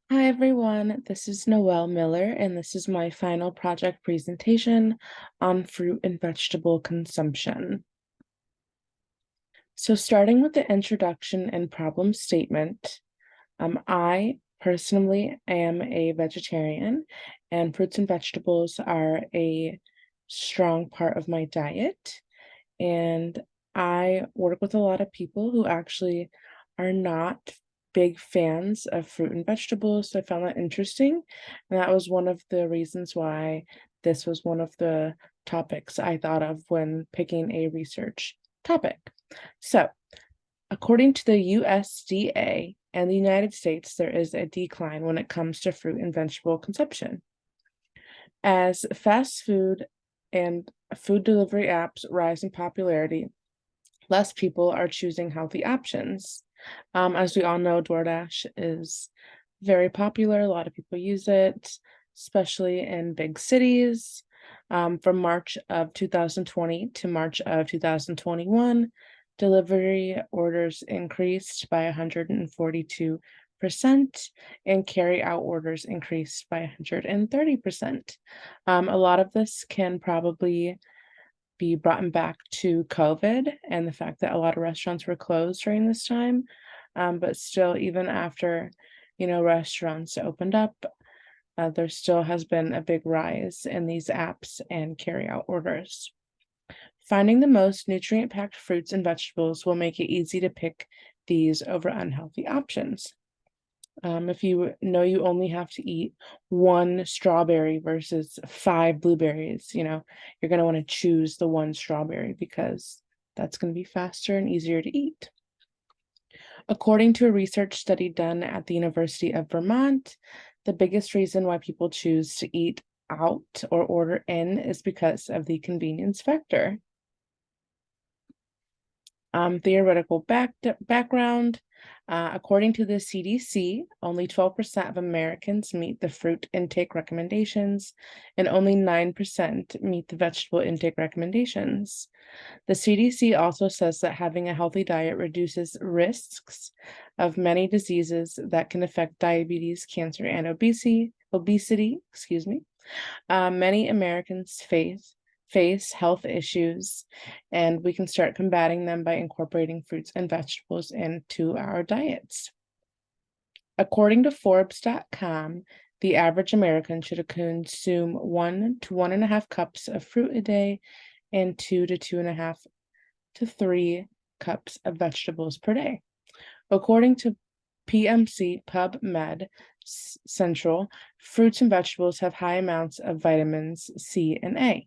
Hi everyone, this is Noelle Miller, and this is my final project presentation on fruit and vegetable consumption. So starting with the introduction and problem statement, I personally am a vegetarian, and fruits and vegetables are a strong part of my diet. And I work with a lot of people who actually are not big fans of fruit and vegetables. So I found that interesting. And that was one of the reasons why this was one of the topics I thought of when picking a research topic. So, according to the USDA and the United States, there is a decline when it comes to fruit and vegetable consumption. As fast food and food delivery apps rise in popularity, less people are choosing healthy options. As we all know, DoorDash is very popular. A lot of people use it, especially in big cities. From March of 2020 to March of 2021, delivery orders increased by 142%, and carry out orders increased by 130%. A lot of this can probably be brought back to COVID and the fact that a lot of restaurants were closed during this time. But still, even after, restaurants opened up, there still has been a big rise in these apps and carry out orders. Finding the most nutrient-packed fruits and vegetables will make it easy to pick these over unhealthy options. If you know you only have to eat one strawberry versus five blueberries, you're going to want to choose the one strawberry because that's going to be faster and easier to eat. According to a research study done at the University of Vermont, the biggest reason why people choose to eat out or order in is because of the convenience factor. Theoretical background. According to the CDC, only 12% of Americans meet the fruit intake recommendations, and only 9% meet the vegetable intake recommendations. The CDC also says that having a healthy diet reduces risks of many diseases that can affect diabetes, cancer, and obesity, excuse me. Many Americans face health issues, and we can start combating them by incorporating fruits and vegetables into our diets. According to Forbes.com, the average American should consume 1 to 1.5 cups of fruit a day and 2 to 2.5 to 3 cups of vegetables per day. According to PMC PubMed Central, fruits and vegetables have high amounts of vitamins C and A.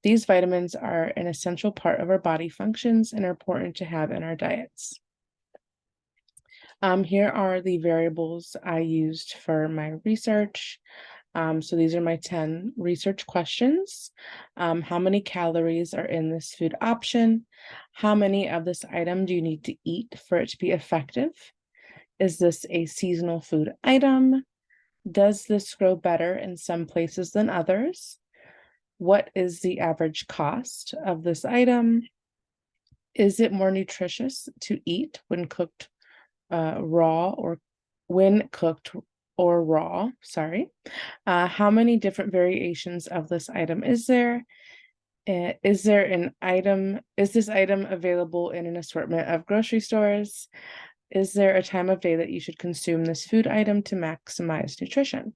These vitamins are an essential part of our body functions and are important to have in our diets. Here are the variables I used for my research. So these are my 10 research questions. How many calories are in this food option? How many of this item do you need to eat for it to be effective? Is this a seasonal food item? Does this grow better in some places than others? What is the average cost of this item? Is it more nutritious to eat when cooked raw or when cooked or raw? Sorry. How many different variations of this item is there? Is this item available in an assortment of grocery stores? Is there a time of day that you should consume this food item to maximize nutrition?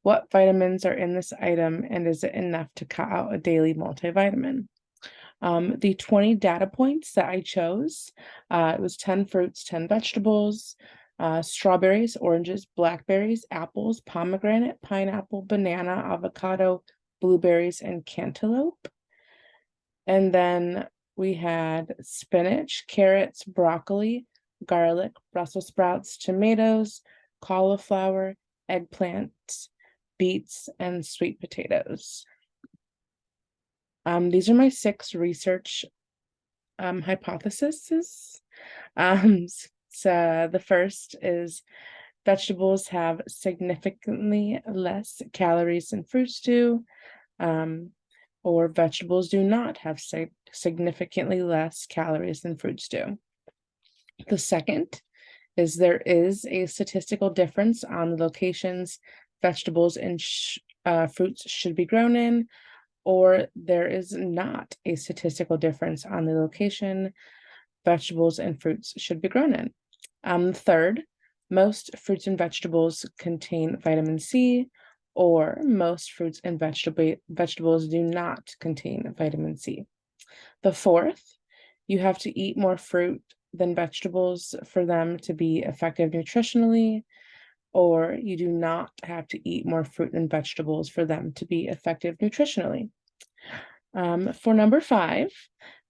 What vitamins are in this item, and is it enough to cut out a daily multivitamin? The 20 data points that I chose, it was 10 fruits, 10 vegetables, strawberries, oranges, blackberries, apples, pomegranate, pineapple, banana, avocado, blueberries, and cantaloupe. And then we had spinach, carrots, broccoli, garlic, Brussels sprouts, tomatoes, cauliflower, eggplants, beets, and sweet potatoes. These are my 6 research hypotheses. So the first is vegetables have significantly less calories than fruits do, or vegetables do not have significantly less calories than fruits do. The second is there is a statistical difference on the locations vegetables and fruits should be grown in, or there is not a statistical difference on the location vegetables and fruits should be grown in. Third, most fruits and vegetables contain vitamin C, or most fruits and vegetables do not contain vitamin C. The fourth, you have to eat more fruit than vegetables for them to be effective nutritionally, or you do not have to eat more fruit than vegetables for them to be effective nutritionally. For number 5,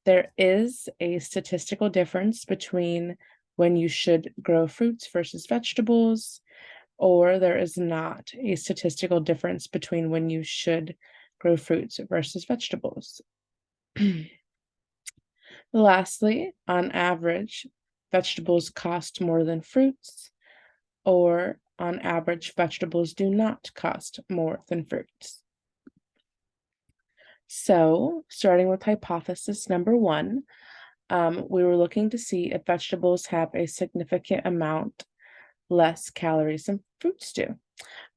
there is a statistical difference between when you should grow fruits versus vegetables, or there is not a statistical difference between when you should grow fruits versus vegetables. Lastly, on average, vegetables cost more than fruits, or on average, vegetables do not cost more than fruits. So, starting with hypothesis number 1, we were looking to see if vegetables have a significant amount less calories than fruits do.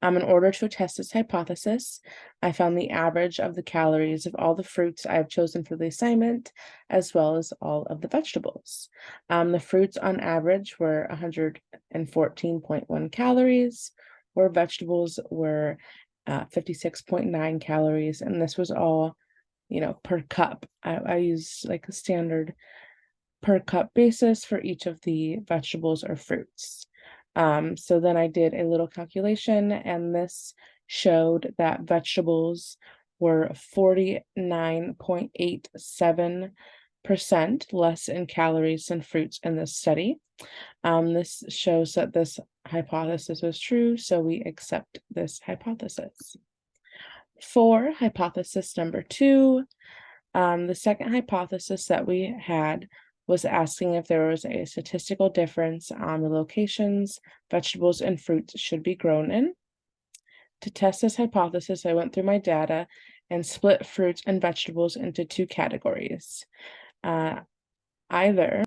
In order to test this hypothesis, I found the average of the calories of all the fruits I have chosen for the assignment, as well as all of the vegetables. The fruits on average were 114.1 calories, where vegetables were 56.9 calories, and this was all, per cup. I use like a standard per cup basis for each of the vegetables or fruits. So then I did a little calculation, and this showed that vegetables were 49.87% less in calories than fruits in this study. This shows that this hypothesis was true, so we accept this hypothesis. For hypothesis number 2, the second hypothesis that we had was asking if there was a statistical difference on the locations vegetables and fruits should be grown in. To test this hypothesis, I went through my data and split fruits and vegetables into 2 categories. Either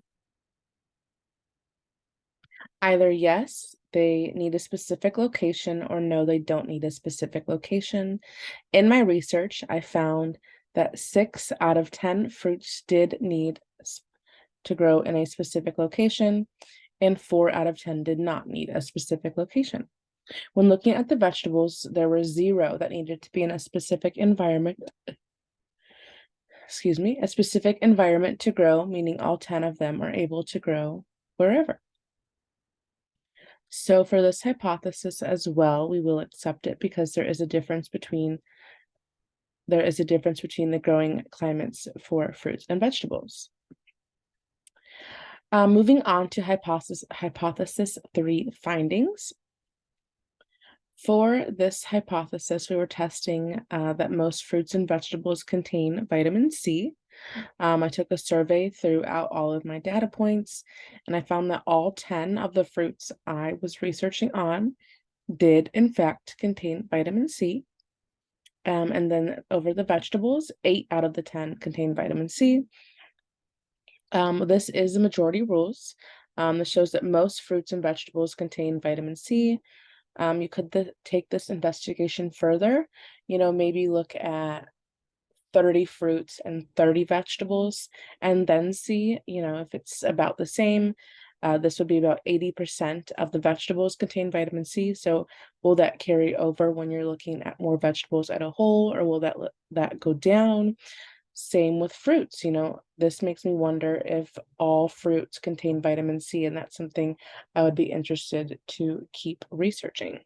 yes, they need a specific location, or no, they don't need a specific location. In my research, I found that 6 out of 10 fruits did need to grow in a specific location, and 4 out of 10 did not need a specific location. When looking at the vegetables, there were 0 that needed to be in a specific environment. A specific environment to grow, meaning all 10 of them are able to grow wherever. So for this hypothesis as well, we will accept it because there is a difference between the growing climates for fruits and vegetables. Moving on to hypothesis 3 findings. For this hypothesis, we were testing that most fruits and vegetables contain vitamin C. I took a survey throughout all of my data points, and I found that all 10 of the fruits I was researching on did, in fact, contain vitamin C. And then over the vegetables, 8 out of the 10 contain vitamin C. This is the majority rules. This shows that most fruits and vegetables contain vitamin C. You could take this investigation further, maybe look at 30 fruits and 30 vegetables and then see, if it's about the same. This would be about 80% of the vegetables contain vitamin C. So will that carry over when you're looking at more vegetables at a whole, or will that go down? Same with fruits, this makes me wonder if all fruits contain vitamin C, and that's something I would be interested to keep researching.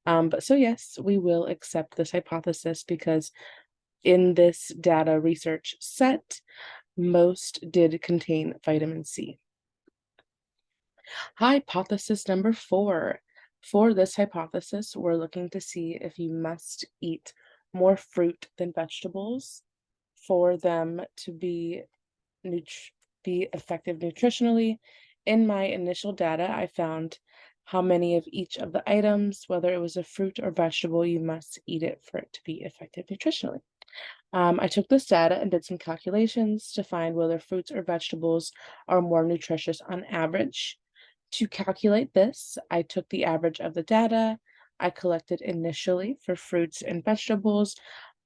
But so yes, we will accept this hypothesis because in this data research set, most did contain vitamin C. Hypothesis number 4. For this hypothesis, we're looking to see if you must eat more fruit than vegetables for them to be effective nutritionally. In my initial data, I found how many of each of the items, whether it was a fruit or vegetable, you must eat it for it to be effective nutritionally. I took this data and did some calculations to find whether fruits or vegetables are more nutritious on average. To calculate this, I took the average of the data I collected initially for fruits and vegetables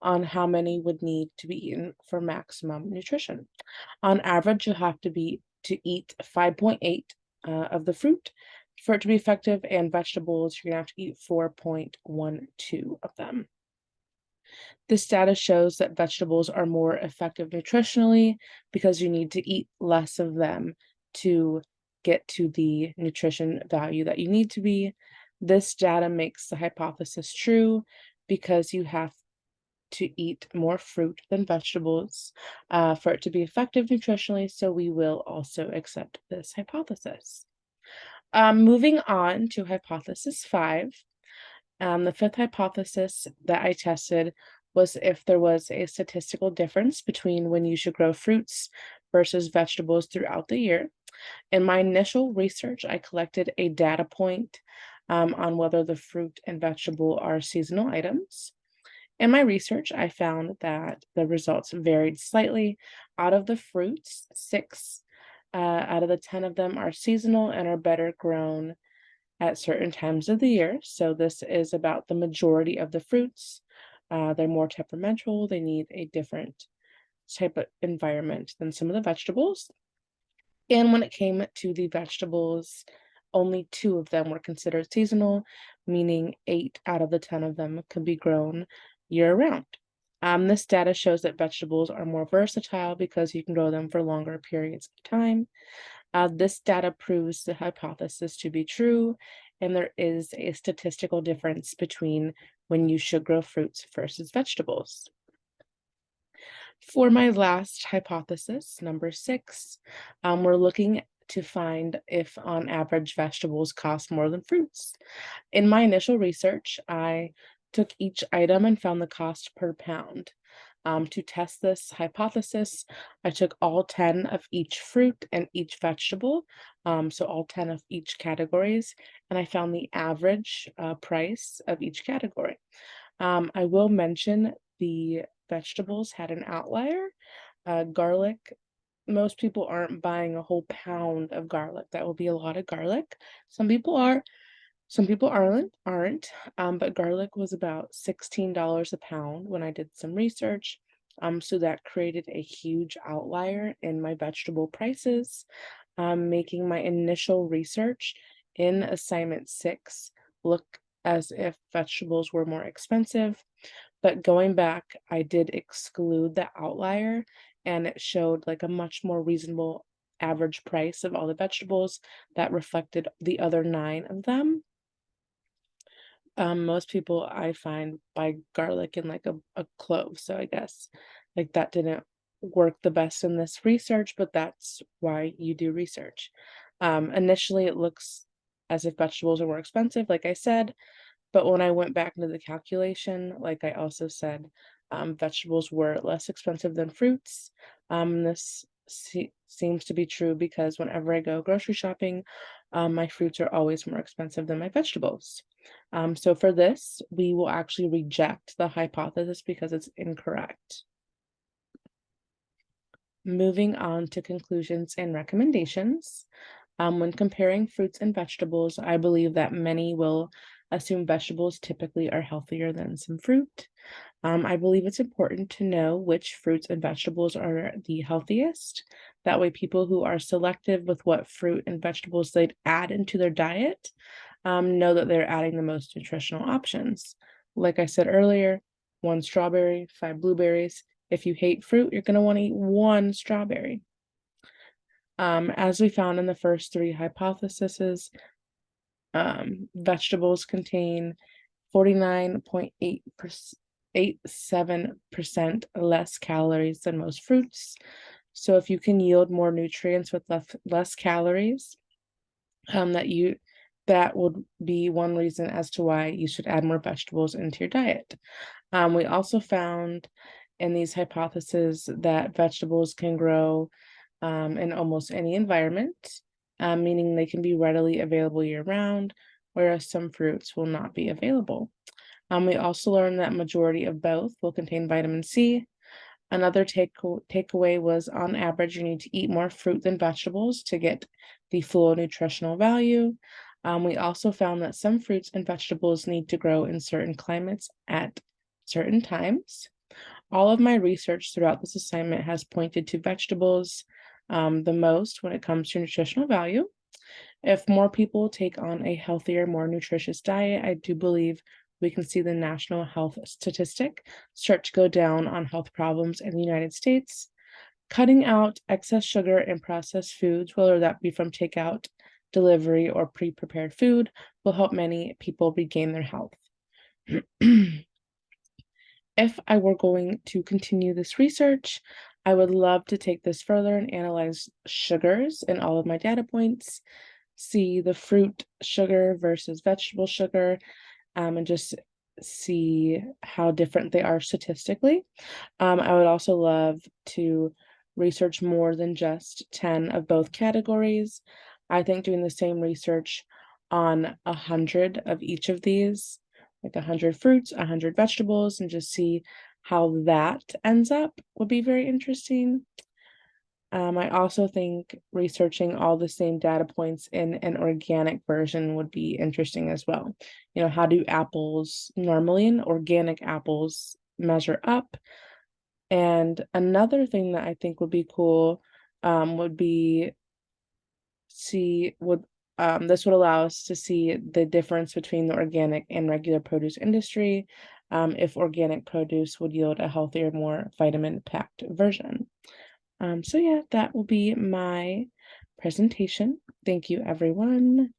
on how many would need to be eaten for maximum nutrition. On average, you have to eat 5.8 of the fruit for it to be effective, and vegetables, you're gonna have to eat 4.12 of them. This data shows that vegetables are more effective nutritionally because you need to eat less of them to get to the nutrition value that you need to be. This data makes the hypothesis true because you have to eat more fruit than vegetables for it to be effective nutritionally, so we will also accept this hypothesis. Moving on to hypothesis 5. The fifth hypothesis that I tested was if there was a statistical difference between when you should grow fruits versus vegetables throughout the year. In my initial research, I collected a data point on whether the fruit and vegetable are seasonal items. In my research, I found that the results varied slightly. Out of the fruits, 6 out of the 10 of them are seasonal and are better grown at certain times of the year. So this is about the majority of the fruits. They're more temperamental. They need a different type of environment than some of the vegetables. And when it came to the vegetables, only 2 of them were considered seasonal, meaning 8 out of the 10 of them could be grown year round. This data shows that vegetables are more versatile because you can grow them for longer periods of time. This data proves the hypothesis to be true, and there is a statistical difference between when you should grow fruits versus vegetables. For my last hypothesis, number 6, we're looking to find if on average vegetables cost more than fruits. In my initial research, I took each item and found the cost per pound. To test this hypothesis, I took all 10 of each fruit and each vegetable, so all 10 of each categories, and I found the average price of each category. I will mention the vegetables had an outlier. Garlic, most people aren't buying a whole pound of garlic. That will be a lot of garlic. Some people are, some people aren't. But garlic was about $16 a pound when I did some research. So that created a huge outlier in my vegetable prices, making my initial research in assignment 6 look as if vegetables were more expensive. But going back, I did exclude the outlier, and it showed like a much more reasonable average price of all the vegetables that reflected the other 9 of them. Most people I find buy garlic in like a clove, so I guess like that didn't work the best in this research, but that's why you do research. Initially, it looks as if vegetables are more expensive, like I said, but when I went back into the calculation, like I also said, vegetables were less expensive than fruits. This seems to be true because whenever I go grocery shopping, my fruits are always more expensive than my vegetables. So for this, we will actually reject the hypothesis because it's incorrect. Moving on to conclusions and recommendations. When comparing fruits and vegetables, I believe that many will assume vegetables typically are healthier than some fruit. I believe it's important to know which fruits and vegetables are the healthiest. That way, people who are selective with what fruit and vegetables they'd add into their diet know that they're adding the most nutritional options. Like I said earlier, 1 strawberry, 5 blueberries. If you hate fruit, you're going to want to eat 1 strawberry. As we found in the first 3 hypotheses, vegetables contain 49.87% less calories than most fruits. So if you can yield more nutrients with less calories, that would be one reason as to why you should add more vegetables into your diet. We also found in these hypotheses that vegetables can grow in almost any environment, meaning they can be readily available year-round, whereas some fruits will not be available. We also learned that majority of both will contain vitamin C. Another takeaway was, on average, you need to eat more fruit than vegetables to get the full nutritional value. We also found that some fruits and vegetables need to grow in certain climates at certain times. All of my research throughout this assignment has pointed to vegetables the most when it comes to nutritional value. If more people take on a healthier, more nutritious diet, I do believe we can see the national health statistic start to go down on health problems in the United States. Cutting out excess sugar and processed foods, whether that be from takeout, delivery, or pre-prepared food, will help many people regain their health. If I were going to continue this research, I would love to take this further and analyze sugars in all of my data points, see the fruit sugar versus vegetable sugar, and just see how different they are statistically. I would also love to research more than just 10 of both categories. I think doing the same research on 100 of each of these, like 100 fruits, 100 vegetables, and just see how that ends up would be very interesting. I also think researching all the same data points in an organic version would be interesting as well. You know, how do apples normally in organic apples measure up? And another thing that I think would be cool would be this would allow us to see the difference between the organic and regular produce industry, if organic produce would yield a healthier, more vitamin-packed version. So yeah, that will be my presentation. Thank you, everyone.